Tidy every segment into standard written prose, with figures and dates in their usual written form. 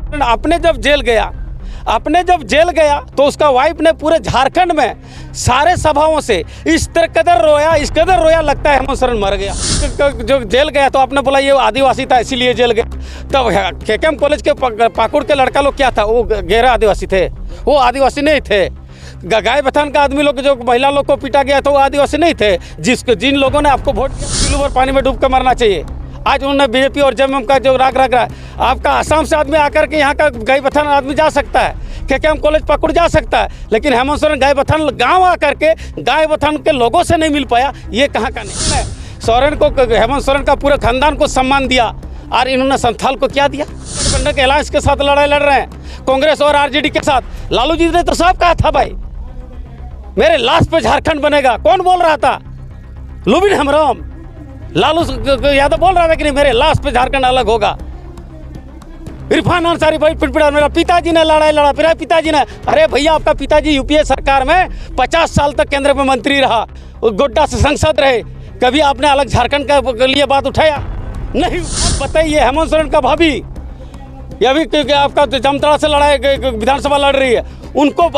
अपने जब जेल गया तो उसका वाइफ ने पूरे झारखंड में सारे सभाओं से इस कदर रोया लगता है हेमंत सोरेन मर गया। जो जेल गया तो आपने बोला ये आदिवासी था इसीलिए जेल गया। तब केकेएम कॉलेज के पाकुड़ के लड़का लोग क्या था, वो गैर आदिवासी थे, वो आदिवासी नहीं थे। गाय बथान का आदमी लोग जो महिला लोग को पीटा गया था वो आदिवासी नहीं थे। जिन लोगों ने आपको वोट दिया किलो भर पानी में डूब कर मरना चाहिए। आज उन्होंने बीजेपी और जेएमएम का जो राग रहा है, आपका आसाम से आदमी आकर के यहाँ का गाय बथान आदमी जा सकता है, केकेएम कॉलेज पाकुड़ जा सकता है, लेकिन हेमंत सोरेन गाय बथान गाँव आकर के गाय बथान के लोगों से नहीं मिल पाया। ये कहाँ का नहीं है। हेमंत सोरेन का पूरे खानदान को सम्मान दिया और इन्होंने संथाल को क्या दिया। गठबंधन के अलायंस के साथ लड़ाई लड़ रहे हैं, कांग्रेस और आरजेडी के साथ। लालू जी ने तो साफ कहा था भाई मेरे लाश पे झारखंड बनेगा। कौन बोल रहा था? लुबिन हेम्ब्रम। लालू यादव बोल रहा था कि नहीं मेरे लाश पे झारखंड अलग होगा। इरफान अंसारी भाई पिटपिटा मेरा पिताजी ने लड़ाई लड़ा, मेरा पिताजी ने। अरे भैया आपका पिताजी यूपीए सरकार में 50 साल तक केंद्र में मंत्री रहा, गोड्डा से सांसद रहे, कभी आपने अलग झारखंड के लिए बात उठाया नहीं? बताइए हेमंत सोरेन का भाभी ये अभी आपका जामताड़ा से लड़ाई विधानसभा लड़ रही है, उनको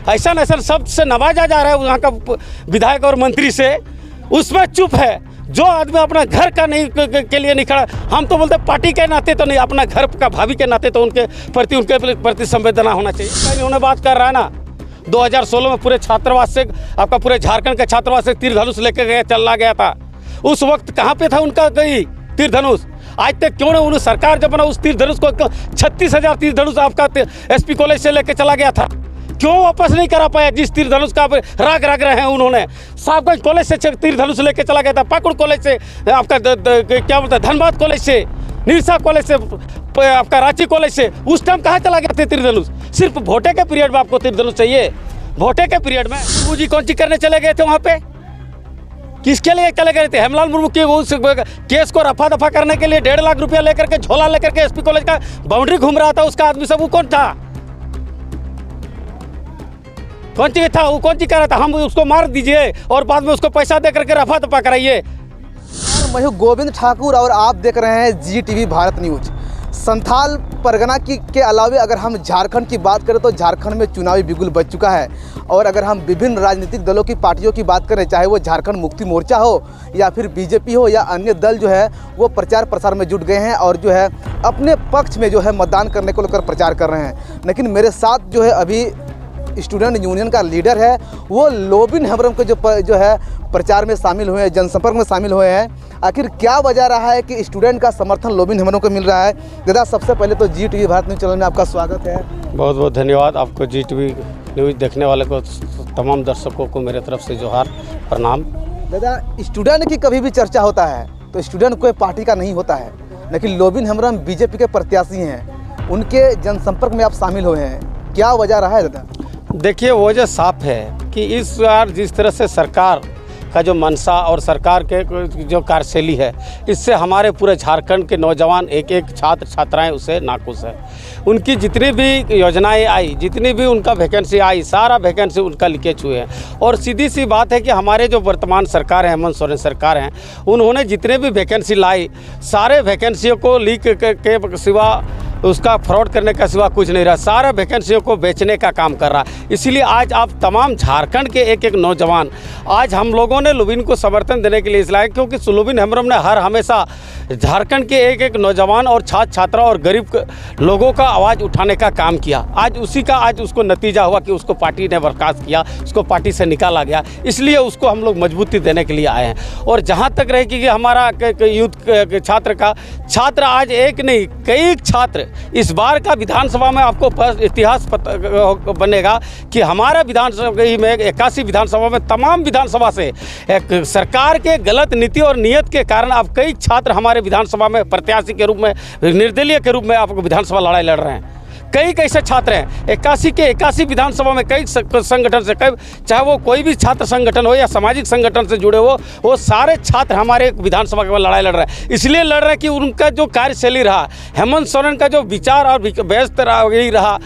ऐसा शब्द से नवाजा जा रहा है वहाँ का विधायक और मंत्री से, उसमें चुप है। जो आदमी अपना घर का नहीं के लिए नहीं खड़ा, हम तो बोलते पार्टी के नाते तो नहीं, अपना घर का भाभी के नाते तो उनके प्रति संवेदना होना चाहिए। उन्होंने बात कर रहा है ना 2016 में पूरे छात्रावास से आपका पूरे झारखंड के छात्रावास से तीर धनुष लेकर चला गया था। उस वक्त कहाँ पे था उनका कहीं तीर धनुष? आज तक क्यों नहीं? उन्होंने सरकार जब बना उस तीर धनुष को 36,000 तीर धनुष आपका एसपी कॉलेज से लेकर चला गया था, क्यों वापस नहीं करा पाया? जिस तीर धनुष का राग रहे हैं उन्होंने। साहबगंज कॉलेज से तीर धनुष लेके चला गया था, पाकुड़ कॉलेज से आपका क्या बोलते हैं धनबाद कॉलेज से, निरसा कॉलेज से, आपका रांची कॉलेज से। उस टाइम कहाँ चला गया था तीर धनुष? सिर्फ वोटे के पीरियड में आपको तीर धनुष चाहिए? वोटे के पीरियड में मुर्मू जी कौन सी करने चले गए थे वहाँ पे? किसके लिए चले गए थे? हेमलाल मुर्मू के उस केस को रफा दफा करने के लिए 1.5 लाख रुपया लेकर के झोला लेकर के एसपी कॉलेज का बाउंड्री घूम रहा था। उसका आदमी सब वो कौन था? कौन सी था वो? कौन सी कर रहा था? हम उसको मार दीजिए और बाद में उसको पैसा दे करके रफा दफा कराइए। मैं हूँ गोविंद ठाकुर और आप देख रहे हैं GTV भारत न्यूज। संथाल परगना के अलावे अगर हम झारखंड की बात करें तो झारखंड में चुनावी बिगुल बज चुका है। और अगर हम विभिन्न राजनीतिक दलों की पार्टियों की बात करें, चाहे वो झारखंड मुक्ति मोर्चा हो या फिर बीजेपी हो या अन्य दल जो है वो प्रचार प्रसार में जुट गए हैं और जो है अपने पक्ष में जो है मतदान करने को लेकर प्रचार कर रहे हैं। लेकिन मेरे साथ जो है अभी स्टूडेंट यूनियन का लीडर है, वो लुबिन हेम्ब्रम के जो है प्रचार में शामिल हुए हैं, जनसंपर्क में शामिल हुए हैं। आखिर क्या वजह रहा है कि स्टूडेंट का समर्थन लुबिन हेम्ब्रम को मिल रहा है? दादा सबसे पहले तो GTV भारत न्यूज चैनल में आपका स्वागत है। बहुत बहुत धन्यवाद आपको। GTV न्यूज देखने वाले को तमाम दर्शकों को मेरे तरफ से जोहार प्रणाम। दादा स्टूडेंट की कभी भी चर्चा होता है तो स्टूडेंट कोई पार्टी का नहीं होता है, लेकिन लुबिन हेम्ब्रम बीजेपी के प्रत्याशी हैं, उनके जनसंपर्क में आप शामिल हुए हैं, क्या वजह रहा है दादा? देखिए वजह साफ है कि इस बार जिस तरह से सरकार का जो मनसा और सरकार के जो कार्यशैली है, इससे हमारे पूरे झारखंड के नौजवान एक छात्र छात्राएं उसे नाखुश है। उनकी जितनी भी योजनाएं आई, जितनी भी उनका वैकेंसी आई, सारा वैकेंसी उनका लीकेज हुए हैं। और सीधी सी बात है कि हमारे जो वर्तमान सरकार है, हेमंत सोरेन सरकार हैं, उन्होंने जितने भी वैकेंसी लाई, सारे वैकेंसियों को लीक के सिवा उसका फ्रॉड करने का सिवा कुछ नहीं रहा, सारा वैकेंसियों को बेचने का काम कर रहा। इसीलिए आज आप तमाम झारखंड के एक नौजवान, आज हम लोगों ने लुबिन को समर्थन देने के लिए इसलिए क्योंकि लुबिन हेम्ब्रम ने हमेशा झारखंड के एक नौजवान और छात्र छात्रा और गरीब लोगों का आवाज़ उठाने का काम किया। आज उसी का उसको नतीजा हुआ कि उसको पार्टी ने बर्खास्त किया, उसको पार्टी से निकाला गया। इसलिए उसको हम लोग मजबूती देने के लिए आए हैं। और जहाँ तक रहे कि हमारा यूथ छात्र आज एक नहीं कई छात्र इस बार का विधानसभा में आपको इतिहास बनेगा कि हमारा विधानसभा में 81 विधानसभा में तमाम विधानसभा से एक सरकार के गलत नीति और नियत के कारण अब कई छात्र हमारे विधानसभा में प्रत्याशी के रूप में, निर्दलीय के रूप में आपको विधानसभा लड़ाई लड़ रहे हैं। कई कैसे छात्र हैं 81 के 81 विधानसभा में कई संगठन से, कई चाहे वो कोई भी छात्र संगठन हो या सामाजिक संगठन से जुड़े हो, वो सारे छात्र हमारे विधानसभा के लड़ाई लड़ रहे हैं। इसलिए लड़ रहे हैं कि उनका जो कार्यशैली रहा, हेमंत सोरेन का जो विचार और व्यस्त रहा,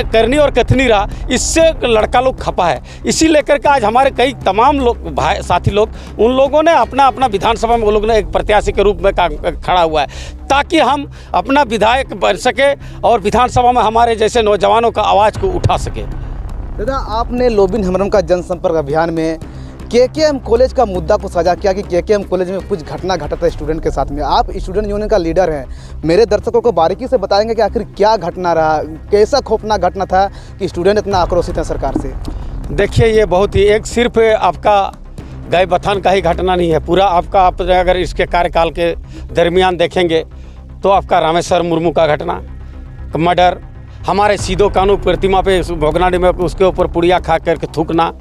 करनी और कथनी रहा, इससे लड़का लोग खपा है। इसी लेकर के आज हमारे कई तमाम लोग भाई साथी लोग, उन लोगों ने अपना अपना विधानसभा में वो लोग ने एक प्रत्याशी के रूप में खड़ा हुआ है, ताकि हम अपना विधायक बन सके और विधानसभा में हमारे जैसे नौजवानों का आवाज़ को उठा सके। दादा, आपने लोबिन हेम्ब्रम का जनसंपर्क अभियान में केकेएम कॉलेज का मुद्दा को साझा किया कि केकेएम कॉलेज में कुछ घटना घटा था स्टूडेंट के साथ में। आप स्टूडेंट यूनियन का लीडर हैं, मेरे दर्शकों को बारीकी से बताएंगे कि आखिर क्या घटना रहा, कैसा खौफनाक घटना था कि स्टूडेंट इतना आक्रोशित है सरकार से। देखिए, ये बहुत ही एक सिर्फ आपका गए बथान का ही घटना नहीं है, पूरा आपका आप अगर इसके कार्यकाल के दरमियान देखेंगे तो आपका रामेश्वर मुर्मू का घटना, मर्डर, हमारे सीधो कानू प्रतिमा पे भोगनाडी में उसके ऊपर पुड़िया खा करके थूकना,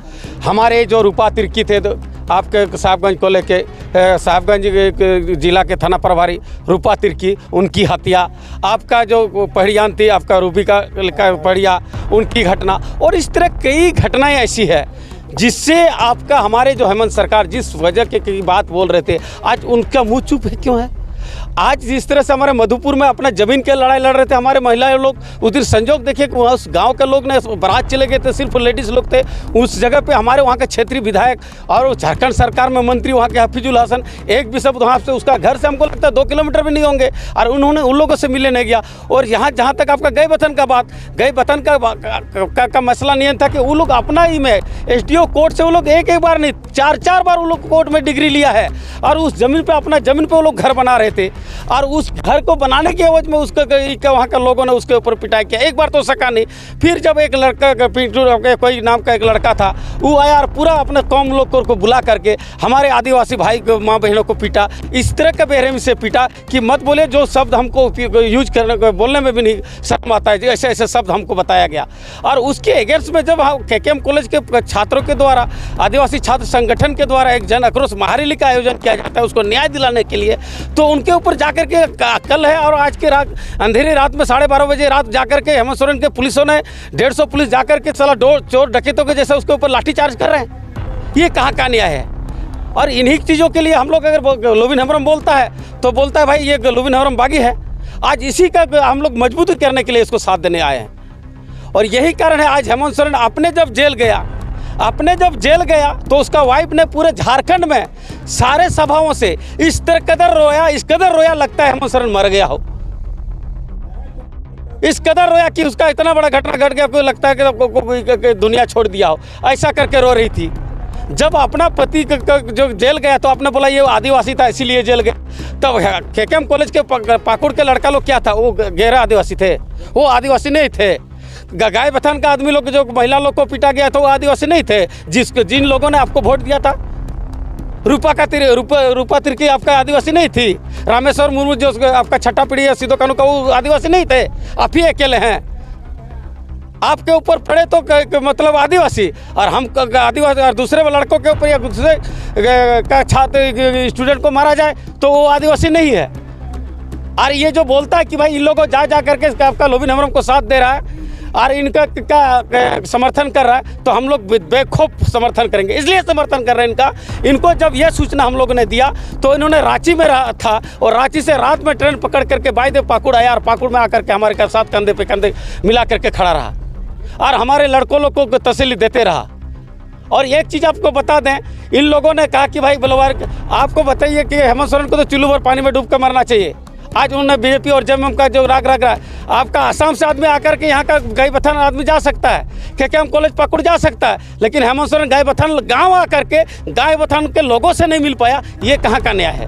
हमारे जो रूपा तिर्की थे आपके साहबगंज को लेके साहबगंज जिला के थाना प्रभारी रूपा तिर्की, उनकी हत्या, आपका जो पहड़ियान थी आपका रूबी का पहड़िया, उनकी घटना, और इस तरह कई घटनाएं ऐसी है जिससे आपका हमारे जो हेमंत सरकार जिस वजह की बात बोल रहे थे, आज उनका मुँह चुप है क्यों है। आज जिस तरह से हमारे मधुपुर में अपना ज़मीन के लड़ाई लड़ रहे थे हमारे महिलाएं लोग, उधर संजोग देखिए कि उस गांव के लोग ने बारात चले गए थे, सिर्फ लेडीज़ लोग थे उस जगह पे। हमारे वहाँ के क्षेत्रीय विधायक और झारखंड सरकार में मंत्री वहाँ के हफीजुल हसन, एक भी शब्द वहाँ से उसका घर से हमको लगता है 2 किलोमीटर भी नहीं होंगे, और उन्होंने उन लोगों से मिलने नहीं गया। और यहाँ जहाँ तक आपका गए वतन का बात, गए वतन का मसला नहीं था कि वो लोग अपना ही में SDO कोर्ट से वो लोग एक बार नहीं 4 बार वो लोग कोर्ट में डिग्री लिया है, और उस ज़मीन पर अपना ज़मीन पर वो लोग घर बना रहे थे, और उस घर को बनाने की एवज में उसका वहाँ के लोगों ने उसके ऊपर पिटाई किया। एक बार तो सका नहीं, फिर जब एक लड़का पिंटू कोई नाम का एक लड़का था, वो आया और पूरा अपने कौम लोग को बुला करके हमारे आदिवासी भाई को, माँ बहनों को पीटा, इस तरह के बेरहमी से पीटा कि मत बोले, जो शब्द हमको यूज करने को बोलने में भी नहीं शर्म आता है, ऐसे ऐसे शब्द हमको बताया गया। और उसके अगेंस्ट में जब केकेएम कॉलेज के छात्रों के द्वारा, आदिवासी छात्र संगठन के द्वारा एक जन आक्रोश महारैली का आयोजन किया जाता है उसको न्याय दिलाने के लिए, तो उनके ऊपर जाकर के कल है और आज की रात अंधेरी रात में 12:30 बजे रात जाकर के हेमंत सोरेन के पुलिसों ने 150 पुलिस जाकर के साला चोर डकैतों के जैसे उसके ऊपर लाठीचार्ज कर रहे हैं। ये कहाँ का न्याय है। और इन्हीं चीज़ों के लिए हम लोग अगर लोबिन हेम्ब्रम बोलता है तो बोलता है भाई ये लोबिन हेम्ब्रम बागी है। आज इसी का हम लोग मजबूत करने के लिए इसको साथ देने आए हैं। और यही कारण है आज हेमंत सोरेन अपने जब जेल गया तो उसका वाइफ ने पूरे झारखंड में सारे सभाओं से इस कदर रोया लगता है हेमंत सोरेन मर गया हो। इस कदर रोया कि उसका इतना बड़ा घटना घट गया, कोई लगता है कि दुनिया छोड़ दिया हो, ऐसा करके रो रही थी। जब अपना पति जो जेल गया तो आपने बोला ये आदिवासी था इसीलिए जेल गया। तब केकेएम कॉलेज के पाकुड़ के लड़का लोग क्या था, वो गहरा आदिवासी थे, वो आदिवासी नहीं थे। गाय बथान का आदमी लोग जो महिला लोग को पीटा गया था वो आदिवासी नहीं थे। जिन लोगों ने आपको वोट दिया था, रूपा तिर्की आपका आदिवासी नहीं थी। रामेश्वर मुर्मू जो आपका छठा पीढ़ी है सीधो कानू का, वो आदिवासी नहीं थे। आप ही अकेले हैं, आपके ऊपर पड़े तो मतलब आदिवासी, और हम आदिवासी और दूसरे लड़कों के ऊपर या दूसरे का छात्र स्टूडेंट को मारा जाए तो वो आदिवासी नहीं है। और ये जो बोलता है कि भाई इन लोगों जा करके आपका लोबिन हेम्ब्रम को साथ दे रहा है और इनका समर्थन कर रहा है, तो हम लोग बेखौफ समर्थन करेंगे। इसलिए समर्थन कर रहे हैं इनका। इनको जब यह सूचना हम लोगों ने दिया तो इन्होंने रांची में था और रांची से रात में ट्रेन पकड़ करके बायदे पाकुड़ आया, और पाकुड़ में आकर के हमारे साथ कंधे पे कंधे मिला करके खड़ा रहा और हमारे लड़कों लोग को तसल्ली देते रहा। और एक चीज़ आपको बता दें, इन लोगों ने कहा कि भाई बलवार, आपको बताइए कि हेमंत सोरेन को तो चुल्लू भर पानी में डूब कर मरना चाहिए। आज उन्होंने बीजेपी और जेएमएम का जो राग रहा, आपका आसाम से आदमी आकर के यहाँ का गए बथान आदमी जा सकता है, केकेएम कॉलेज पाकुड़ जा सकता है, लेकिन हेमंत सोरेन गए बथान गाँव आकर के गए बथान के लोगों से नहीं मिल पाया। ये कहाँ का न्याय है,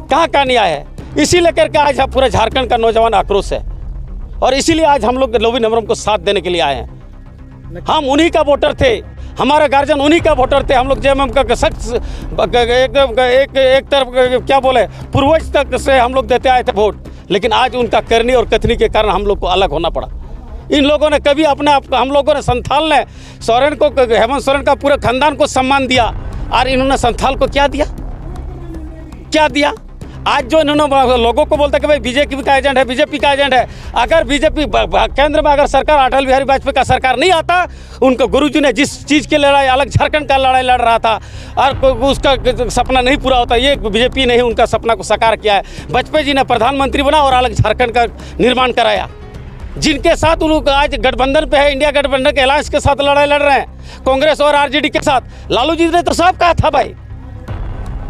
कहाँ का न्याय है। इसी लेकर के आज पूरे झारखंड का नौजवान आक्रोश है, और इसीलिए आज हम लोग लोबिन हेम्ब्रम को साथ देने के लिए आए हैं। हम उन्हीं का वोटर थे, हमारा गार्जियन उन्हीं का वोटर थे। हम लोग जेएमएम का सख्त एक तरफ क्या बोले पूर्वज तक से हम लोग देते आए थे वोट, लेकिन आज उनका करनी और कथनी के कारण हम लोग को अलग होना पड़ा। इन लोगों ने कभी अपने आप हम लोगों ने संथाल ने सोरेन को, हेमंत सोरेन का पूरे खानदान को सम्मान दिया, और इन्होंने संथाल को क्या दिया, क्या दिया। आज जो इन्होंने लोगों को बोलता है कि भाई बीजेपी का एजेंट है, बीजेपी का एजेंट है। अगर बीजेपी केंद्र में अगर सरकार अटल बिहारी वाजपेयी का सरकार नहीं आता, उनको गुरुजी ने जिस चीज़ की लड़ाई, अलग झारखंड का लड़ाई लड़ रहा था और उसका सपना नहीं पूरा होता, ये बीजेपी ने ही उनका सपना को साकार किया है। वाजपेयी जी ने प्रधानमंत्री बना और अलग झारखंड का निर्माण कराया। जिनके साथ उन लोग आज गठबंधन पे है, इंडिया गठबंधन के अलायंस के साथ लड़ाई लड़ रहे हैं, कांग्रेस और आरजेडी के साथ। लालू जी ने तो साफ कहा था भाई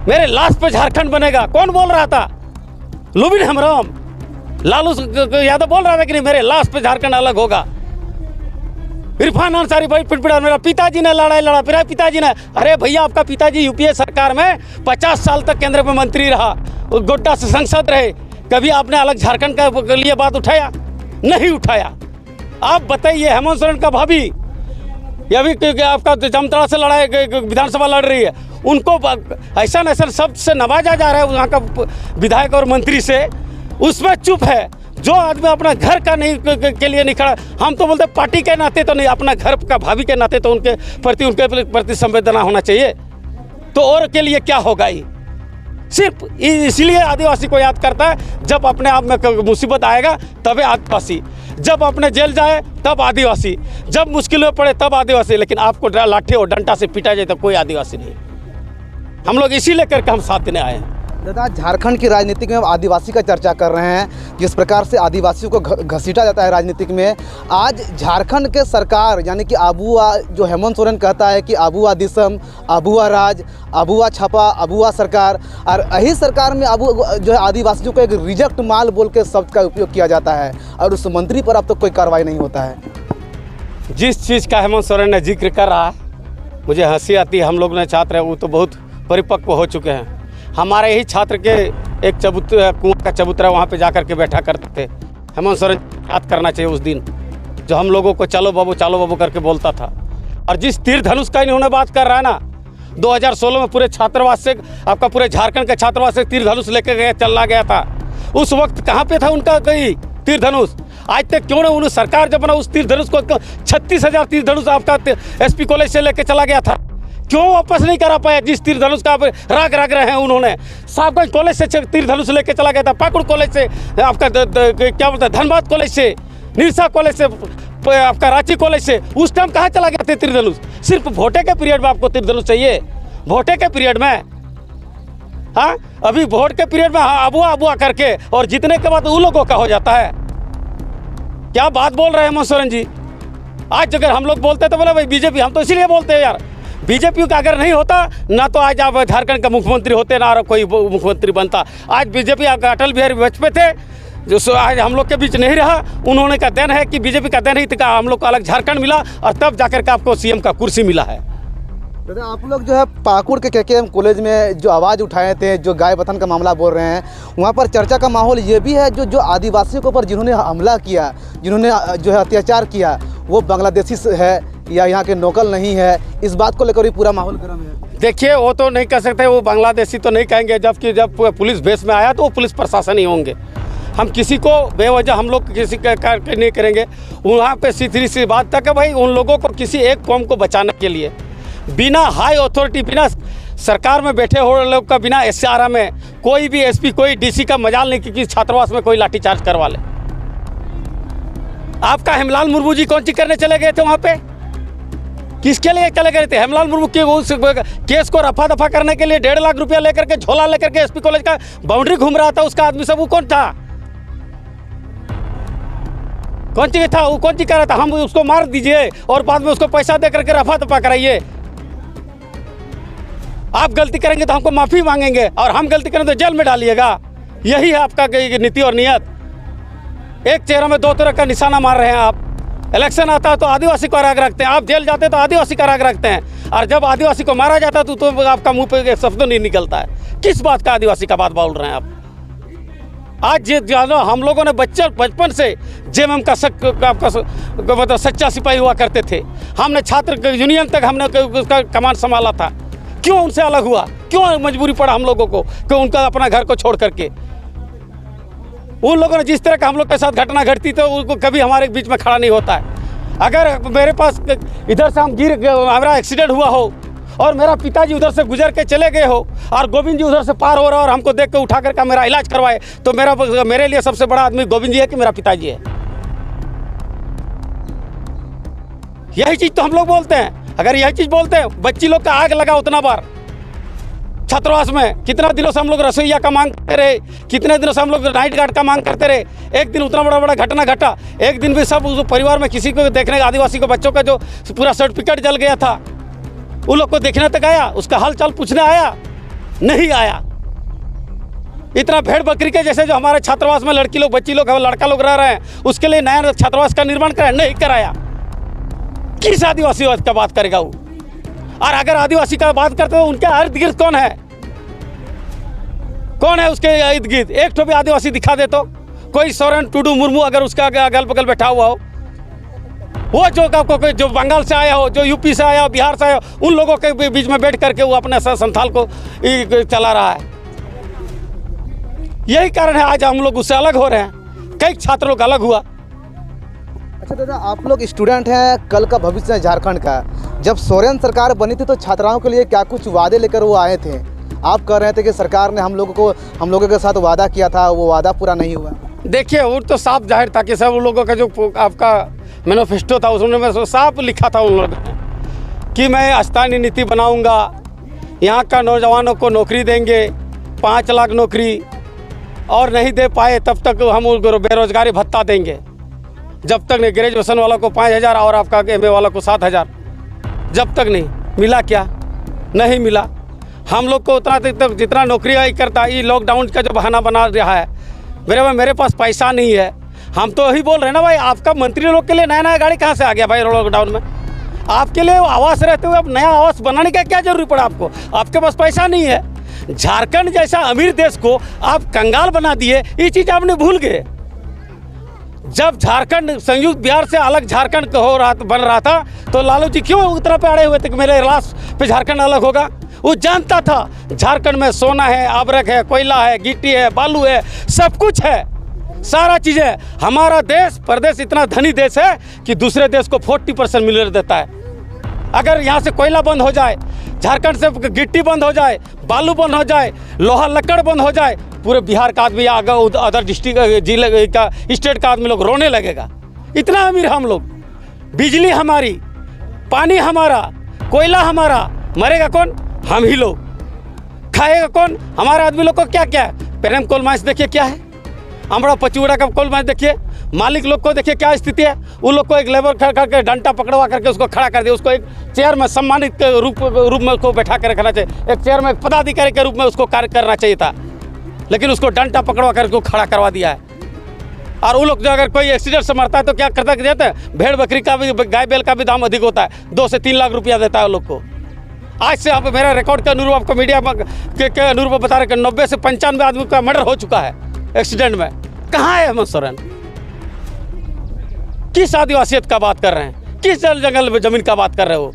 मेरे लाश पे झारखंड बनेगा। कौन बोल रहा था? लुबिन हेम्ब्रम, लालू यादव बोल रहा था कि नहीं मेरे लाश पे झारखंड अलग होगा। इरफान अंसारी भाई पिटपिटा, मेरा पिताजी ने लड़ाई लड़ा, मेरा पिताजी ने। अरे भैया आपका पिताजी यूपीए सरकार में 50 साल तक केंद्र में मंत्री रहा, गोड्डा से सांसद रहे। कभी आपने अलग झारखंड के लिए बात उठाया? नहीं उठाया। आप बताइए, हेमंत सोरेन का भाभी ये अभी आपका जामताड़ा से लड़ाई विधानसभा लड़ रही है, उनको ऐसा शब्द से नवाजा जा रहा है वहाँ का विधायक और मंत्री से, उसमें चुप है। जो आदमी अपना घर का नहीं के लिए नहीं खड़ा, हम तो बोलते पार्टी के नाते तो नहीं, अपना घर का भाभी के नाते तो उनके प्रति संवेदना होना चाहिए। तो और के लिए क्या होगा? ये सिर्फ इसलिए आदिवासी को याद करता है, जब अपने आप में मुसीबत आएगा तभी आदिवासी, जब अपने जेल जाए तब आदिवासी, जब मुश्किल में पड़े तब आदिवासी। लेकिन आपको लाठी और डंडा से पीटा जाए तो कोई आदिवासी नहीं। हम लोग इसी लेकर के हम साथ देने आए हैं। दादा, झारखंड की राजनीति में आदिवासी का चर्चा कर रहे हैं, जिस प्रकार से आदिवासियों को घसीटा जाता है राजनीतिक में। आज झारखंड के सरकार यानी कि आबुआ, जो हेमंत सोरेन कहता है कि आबुआ दिसम, आबुआ राज, आबुआ छापा, आबुआ सरकार, और यही सरकार में जो है आदिवासियों को एक रिजेक्ट माल बोल के शब्द का उपयोग किया जाता है और उस मंत्री पर अब तक कोई कार्रवाई नहीं होता है। जिस चीज़ का हेमंत सोरेन ने जिक्र कर रहा है, मुझे हंसी आती है। हम लोग ने छात्र हैं, वो तो बहुत परिपक्व हो चुके हैं। हमारे ही छात्र के एक कुआं का चबूतरा वहाँ पे जाकर के बैठा करते थे। हेमंत सोरेन याद करना चाहिए उस दिन जो हम लोगों को चलो बाबू करके बोलता था। और जिस तीर धनुष का इन्होंने बात कर रहा है ना, 2016 में पूरे छात्रावास से, आपका पूरे झारखंड के छात्रावास से तीर धनुष लेकर चला गया था। उस वक्त कहाँ पे था उनका कोई तीर धनुष? आज तक क्यों ना उन्होंने सरकार जब बना उस तीर धनुष को 36,000 तीर धनुष आपका एसपी कॉलेज से लेकर चला गया था, क्यों वापस नहीं करा पाया? जिस तीर धनुष का आप राग रहे हैं, उन्होंने साहबगंज कॉलेज से तीर धनुष लेके चला गया था, पाकुड़ कॉलेज से, आपका क्या बोलते हैं धनबाद कॉलेज से, निरसा कॉलेज से, आपका रांची कॉलेज से। उस टाइम कहाँ चला गया था तीर धनुष? सिर्फ वोटे के पीरियड में आपको तीर धनुष चाहिए? वोटे के पीरियड में? हाँ, अभी वोट के पीरियड में अबुआ करके और जीतने के बाद उन लोगों का हो जाता है। क्या बात बोल रहे हैं हेमंत सोरेन जी? आज अगर हम लोग बोलते तो बोले भाई बीजेपी, हम तो इसीलिए बोलते हैं यार, बीजेपी का अगर नहीं होता ना तो आज आप झारखंड का मुख्यमंत्री होते ना और कोई मुख्यमंत्री बनता। आज बीजेपी आपका अटल बिहारी वाजपेयी थे जो आज हम लोग के बीच नहीं रहा, उन्होंने का देन है कि बीजेपी का देन ही था, हम लोग को अलग झारखंड मिला और तब जाकर के आपको सीएम का कुर्सी मिला है। दादा, आप लोग जो है पाकुड़ के केकेएम कॉलेज में जो आवाज़ उठाए थे, जो गाय वतन का मामला बोल रहे हैं, वहाँ पर चर्चा का माहौल ये भी है जो आदिवासियों के ऊपर जिन्होंने हमला किया, जिन्होंने जो है अत्याचार किया, वो बांग्लादेशी है या यहाँ के लोकल नहीं है। इस बात को लेकर भी पूरा माहौल गर्म है। देखिए, वो तो नहीं कह सकते, वो बांग्लादेशी तो नहीं कहेंगे, जबकि जब पुलिस बेस में आया तो वो पुलिस प्रशासन ही होंगे। हम किसी को बेवजह हम लोग किसी का कार्य नहीं करेंगे। वहाँ पे सीधी सी बात था कि भाई उन लोगों को किसी एक कौम को बचाने के लिए बिना हाई अथॉरिटी, बिना सरकार में बैठे हो लोग का, बिना SRM में कोई भी SP, कोई DC का मजाल नहीं कि छात्रावास में कोई लाठीचार्ज करवा ले। आपका हेमलाल मुर्मू जी कौन सी करने चले गए थे वहाँ पे? किसके लिए चले गए थे? हेमलाल मुर्मू के उस केस को रफा दफा करने के लिए 1.5 लाख रुपया लेकर के, झोला लेकर के SP कॉलेज का बाउंड्री घूम रहा था उसका आदमी सब। वो कौन था? कौन सी था? वो कौन सी कर रहा था? हम उसको मार दीजिए और बाद में उसको पैसा दे करके रफा दफा कराइए। आप गलती करेंगे तो हमको माफ़ी मांगेंगे और हम गलती करेंगे तो जेल में डालिएगा। यही है आपका नीति और नियत। एक चेहरे में दो तरह का निशाना मार रहे हैं आप। इलेक्शन आता है तो आदिवासी को राग रखते हैं, आप जेल जाते हैं तो आदिवासी का राग रखते हैं, और जब आदिवासी को मारा जाता है तो आपका मुंह पे एक शब्द नहीं निकलता है। किस बात का आदिवासी का बात बोल रहे हैं आप? आज ये जानो, हम लोगों ने बचपन से JMM का मतलब सच्चा सिपाही हुआ करते थे। हमने छात्र यूनियन तक हमने उसका कमान संभाला था। क्यों उनसे अलग हुआ? क्यों मजबूरी पड़ा हम लोगों को कि उनका अपना घर को छोड़ करके? उन लोगों ने जिस तरह का हम लोग के साथ घटना घटती तो उनको कभी हमारे बीच में खड़ा नहीं होता है। अगर मेरे पास इधर से हम हमारा एक्सीडेंट हुआ हो और मेरा पिताजी उधर से गुजर के चले गए हो और गोविंद जी उधर से पार हो रहा है और हमको देख के उठा करके मेरा इलाज करवाए, तो मेरे लिए सबसे बड़ा आदमी गोविंद जी है कि मेरा पिताजी है। यही चीज़ तो हम लोग बोलते हैं। अगर यही चीज़ बोलते हैं, बच्ची लोग का आग लगा उतना बार छात्रावास में, कितना दिनों से हम लोग रसोईया का मांग करते रहे, कितने दिनों से हम लोग नाइट गार्ड का मांग करते रहे। एक दिन उतना बड़ा घटना घटा, एक दिन भी सब उस परिवार में किसी को देखने, आदिवासी को बच्चों का जो पूरा सर्टिफिकेट जल गया था, उन लोग को देखने तक आया, उसका हाल चाल पूछने आया? नहीं आया। इतना भेड़ बकरी के जैसे जो हमारे छात्रावास में लड़की लोग, बच्ची लोग, लड़का लोग रह रहे हैं, उसके लिए नया छात्रावास का निर्माण कराया? नहीं कराया। किस आदिवासीवाद का बात करेगा वो? और अगर आदिवासी का बात करते हो, उनके इर्द गिर्द कौन है? कौन है उसके इर्द गिर्द? एक तो भी आदिवासी दिखा दे तो, कोई सोरेन, टुडू, मुर्मू अगर उसका अगल बगल बैठा हुआ हो, वो जो बंगाल से आया हो, जो यूपी से आया हो, बिहार से आया हो, उन लोगों के बीच में बैठ करके वो अपने संथाल को चला रहा है। यही कारण है आज हम लोग उससे अलग हो रहे हैं। कई छात्र लोग अलग हुआ। अच्छा दादा, आप लोग स्टूडेंट हैं, कल का भविष्य है झारखंड का। जब सोरेन सरकार बनी थी तो छात्राओं के लिए क्या कुछ वादे लेकर वो आए थे? आप कह रहे थे कि सरकार ने हम लोगों के साथ वादा किया था, वो वादा पूरा नहीं हुआ। देखिए, वो तो साफ जाहिर था कि सब उन लोगों का जो आपका मैनिफेस्टो था उसमें साफ लिखा था उन लोगों ने कि मैं स्थानीय नीति बनाऊंगा, यहाँ का नौजवानों को नौकरी देंगे, 5 लाख नौकरी, और नहीं दे पाए तब तक हम उनको बेरोजगारी भत्ता देंगे। जब तक नहीं, ग्रेजुएशन वालों को 5,000 और आपका MA वालों को 7,000, जब तक नहीं मिला। क्या नहीं मिला? हम लोग को उतना तक जितना नौकरी आई करता, ये लॉकडाउन का जो बहाना बना रहा है, मेरे पास पैसा नहीं है। हम तो यही बोल रहे हैं ना भाई, आपका मंत्री लोग के लिए नया नया गाड़ी कहाँ से आ गया भाई लॉकडाउन में? आपके लिए आवास रहते हुए अब नया आवास बनाने का क्या जरूरी पड़ा आपको? आपके पास पैसा नहीं है। झारखंड जैसा अमीर देश को आप कंगाल बना दिए, ये चीज़ आपने भूल गए। जब झारखंड संयुक्त बिहार से अलग झारखंड बन रहा था, तो लालू जी क्यों उतना पे अड़े हुए थे कि मेरे लाश पे झारखंड अलग होगा? वो जानता था झारखंड में सोना है, आबरक है, कोयला है, गिट्टी है, बालू है, सब कुछ है, सारा चीज़ है। हमारा देश प्रदेश इतना धनी देश है कि दूसरे देश को 40% मिलर देता है। अगर यहाँ से कोयला बंद हो जाए, झारखंड से गिट्टी बंद हो जाए, बालू बंद हो जाए, लोहा लकड़ बंद हो जाए, पूरे बिहार का आदमी या अदर डिस्ट्रिक्ट जिले का स्टेट का आदमी लोग रोने लगेगा। इतना अमीर हम लोग, बिजली हमारी, पानी हमारा, कोयला हमारा, मरेगा कौन? हम ही लोग। खाएगा कौन? हमारे आदमी लोग को क्या क्या है? प्रेम कोल माइंस देखिए क्या है, अमड़ा पचूड़ा का कोल माइंस देखिए, मालिक लोग को देखिए क्या स्थिति है। उन लोग को एक लेबर खड़ा करके डंडा पकड़वा करके उसको खड़ा कर दिया, उसको एक चेयर में सम्मानित के रूप में उसको बैठा कर रखना चाहिए, एक चेयर में पदाधिकारी के रूप में उसको कार्य करना चाहिए था, लेकिन उसको डंडा पकड़वा कर उसको खड़ा करवा दिया है। और वो लोग जो अगर कोई एक्सीडेंट से मरता है तो क्या करता देते हैं? भेड़ बकरी का भी, गाय बैल का भी दाम अधिक होता है, 2 से 3 लाख रुपया देता है वो लोग को। आज से आप मेरा रिकॉर्ड के अनुरूप आपको मीडिया के अनुरूप बता रहे कि 90 से 95 आदमी का मर्डर हो चुका है एक्सीडेंट में। कहाँ है हेमंत सोरेन? किस आदिवासियत का बात कर रहे हैं? किस जंगल में जमीन का बात कर रहे हो?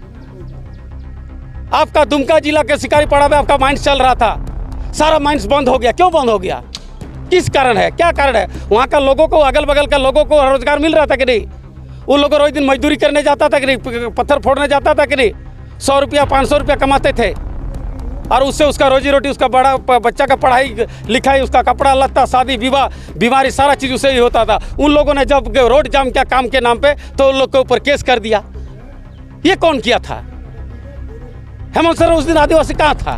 आपका दुमका जिला के शिकारीपाड़ा में आपका माइंस चल रहा था, सारा माइंस बंद हो गया। क्यों बंद हो गया? किस कारण है? क्या कारण है? वहाँ का लोगों को, अगल बगल का लोगों को रोजगार मिल रहा था कि नहीं? उन लोगों रोज दिन मजदूरी करने जाता था कि नहीं? पत्थर फोड़ने जाता था कि नहीं? 100 रुपया 500 रुपया कमाते थे और उससे उसका रोजी रोटी, उसका बड़ा बच्चा का पढ़ाई लिखाई, उसका कपड़ा लत्ता, शादी विवाह, बीमारी, सारा चीज़ उससे ही होता था। उन लोगों ने जब रोड जाम किया काम के नाम पे तो उन लोग के ऊपर केस कर दिया। ये कौन किया था? हेमंत सोरेन उस दिन आदिवासी कहाँ था?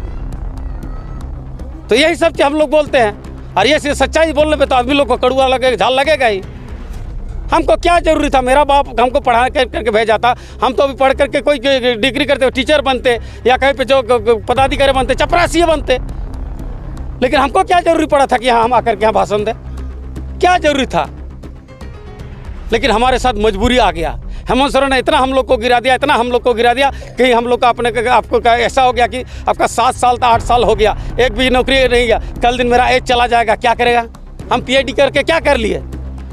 तो यही सब चीज़ हम लोग बोलते हैं, और ये सच्चाई बोलने पे तो आदमी लोग को कड़ुआ लगेगा, झाल लगेगा ही। हमको क्या जरूरी था? मेरा बाप हमको पढ़ा करके भेजा था, हम तो अभी पढ़ करके कोई डिग्री करते, टीचर बनते या कहीं पे जो पदाधिकारी बनते, चपरासी बनते, लेकिन हमको क्या जरूरी पड़ा था कि यहाँ हम आकर के यहाँ भाषण दें? क्या जरूरी था? लेकिन हमारे साथ मजबूरी आ गया। हेमंत सोरेन ने इतना हम लोग को गिरा दिया, इतना हम लोग को गिरा दिया कि हम लोग का आपको ऐसा हो गया कि आपका 7 साल था 8 साल हो गया, एक भी नौकरी नहीं गया। कल दिन मेरा एज चला जाएगा, क्या करेगा? हम PhD करके क्या कर लिए?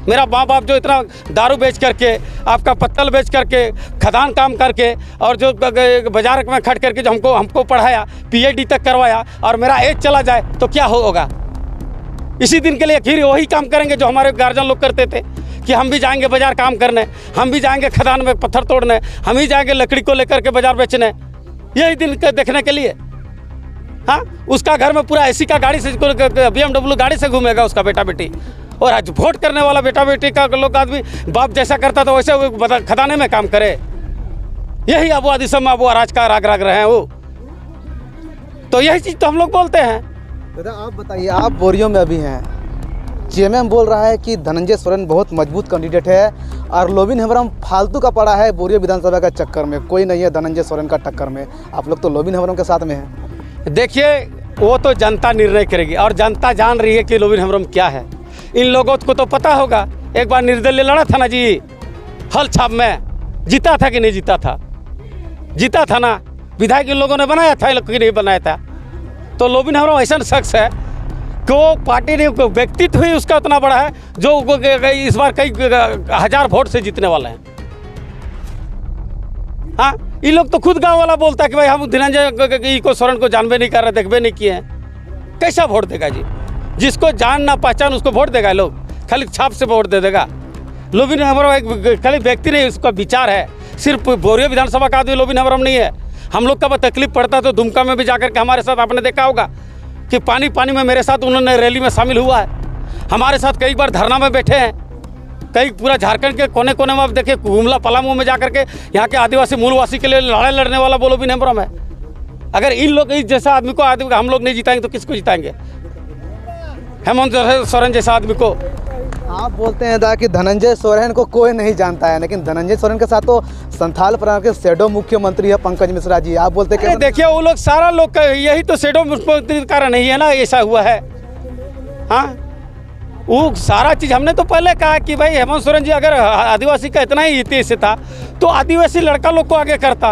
मेरा माँ बाप जो इतना दारू बेच करके, आपका पत्तल बेच करके, खदान काम करके, और जो बाजार में खट करके जो हमको पढ़ाया, PhD तक करवाया, और मेरा एज चला जाए तो क्या होगा? इसी दिन के लिए फिर वही काम करेंगे जो हमारे गार्जियन लोग करते थे कि हम भी जाएंगे बाजार काम करने, हम भी जाएंगे खदान में पत्थर तोड़ने, हम ही जाएंगे लकड़ी को लेकर के बाजार बेचने। यही दिन देखने के लिए। हाँ, उसका घर में पूरा एसी का गाड़ी से, BMW गाड़ी से घूमेगा उसका बेटा बेटी। और आज वोट करने वाला बेटा बेटी का लोग आदमी बाप जैसा करता था वैसे वो खदाने में काम करे। यही आबादी सब में वो राज का राग रहे हैं वो। तो यही चीज़ तो हम लोग बोलते हैं। दादा आप बताइए, आप बोरियो में अभी हैं, जेएमएम बोल रहा है कि धनंजय सोरेन बहुत मजबूत कैंडिडेट है और लोबिन हेम्ब्रम फालतू का पड़ा है बोरियो विधानसभा का चक्कर में, कोई नहीं है धनंजय सोरेन का टक्कर में। आप लोग तो लोबिन हेम्ब्रम के साथ में हैं। देखिए, वो तो जनता निर्णय करेगी और जनता जान रही है कि लोबिन हेम्ब्रम क्या है। इन लोगों को तो पता होगा। एक बार निर्दलीय लड़ा था ना जी, हल छाप में, जीता था कि नहीं जीता था? जीता था ना। विधायक इन लोगों ने बनाया था, इन लोगों ने नहीं बनाया था। तो लोबिन हेम्ब्रम ऐसा शख्स है कि वो पार्टी ने व्यक्तित्व ही उसका उतना बड़ा है जो इस बार कई हजार वोट से जीतने वाले हैं। हाँ, ये लोग तो खुद गांव वाला बोलता है कि भाई हम धनंजय को सोरेन को जानबे नहीं कर रहे, देखबे नहीं किए हैं। कैसा वोट देगा जी? जिसको जान ना पहचान उसको वोट देगा लोग, खाली छाप से वोट दे देगा। लोबिन हेम्ब्रम एक खाली व्यक्ति नहीं, उसका विचार है। सिर्फ बोरियो विधानसभा का आदमी लोबिन हेम्ब्रम नहीं है। हम लोग का तकलीफ पड़ता तो दुमका में भी जाकर के हमारे साथ आपने देखा होगा कि पानी में मेरे साथ उन्होंने रैली में शामिल हुआ है। हमारे साथ कई बार धरना में बैठे हैं। कई पूरा झारखंड के कोने कोने में आप देखिए, गुमला पलामू में जाकर के यहाँ के आदिवासी मूलवासी के लिए लड़ाई लड़ने वाला वो लोबिन हेम्ब्रम है। अगर इन लोग इस जैसा आदमी को हम लोग नहीं जिताएंगे तो किसको जिताएंगे? हेमंत सोरेन जैसा आदमी को। आप बोलते हैं दा कि धनंजय सोरेन को कोई नहीं जानता है, लेकिन धनंजय सोरेन के साथ तो संथाल परगना के शैडो मुख्यमंत्री है पंकज मिश्रा जी। आप बोलते हैं कि देखिए, वो लोग सारा लोग यही तो शैडो मुख्यमंत्री कारण नहीं है ना, ऐसा हुआ है। हाँ, वो सारा चीज़ हमने तो पहले कहा कि भाई हेमंत सोरेन जी अगर आदिवासी का इतना ही हित था तो आदिवासी लड़का लोग को आगे करता।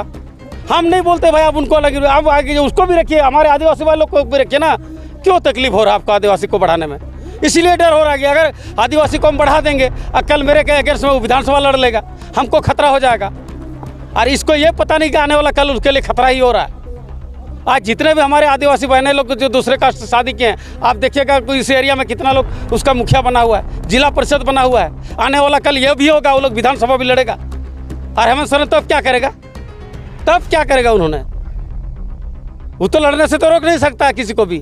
हम नहीं बोलते भाई आप उनको अलग, आप आगे उसको भी रखिए, हमारे आदिवासी वालों को भी रखिए ना। क्यों तकलीफ हो रहा है आपको आदिवासी को बढ़ाने में? इसीलिए डर हो रहा है कि अगर आदिवासी को हम बढ़ा देंगे और कल मेरे के अगेंस्ट में विधानसभा लड़ लेगा, हमको खतरा हो जाएगा। और इसको ये पता नहीं कि आने वाला कल उसके लिए खतरा ही हो रहा है। आज जितने भी हमारे आदिवासी बहनें लोग जो दूसरे कास्ट से शादी किए हैं, आप देखिएगा इस एरिया में कितना लोग उसका मुखिया बना हुआ है, जिला परिषद बना हुआ है। आने वाला कल ये भी होगा, वो लोग विधानसभा भी लड़ेगा। और हेमंत सोरेन तब क्या करेगा? तब क्या करेगा उन्होंने? वो तो लड़ने से तो रोक नहीं सकता किसी को भी।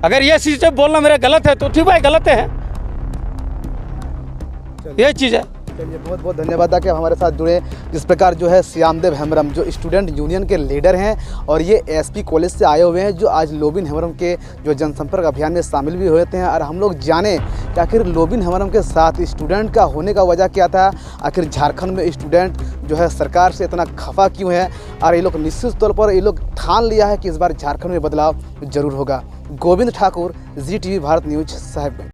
अगर ये चीज़ बोलना मेरा गलत है तो ठीक है, गलत है, ये चीज़ है। चलिए, बहुत बहुत धन्यवाद कि आप हमारे साथ जुड़े। जिस प्रकार जो है श्यामदेव हेम्ब्रम जो स्टूडेंट यूनियन के लीडर हैं और ये एसपी कॉलेज से आए हुए हैं, जो आज लोबिन हेम्ब्रम के जो जनसंपर्क अभियान में शामिल भी होते हैं। और हम लोग जाने कि आखिर लोबिन हेम्ब्रम के साथ स्टूडेंट का होने का वजह क्या था, आखिर झारखंड में स्टूडेंट जो है सरकार से इतना खफा क्यों है। और ये लोग निश्चित तौर पर ये लोग ठान लिया है कि इस बार झारखंड में बदलाव जरूर होगा। Govind Thakur, ZTV Bharat news, Sahibganj.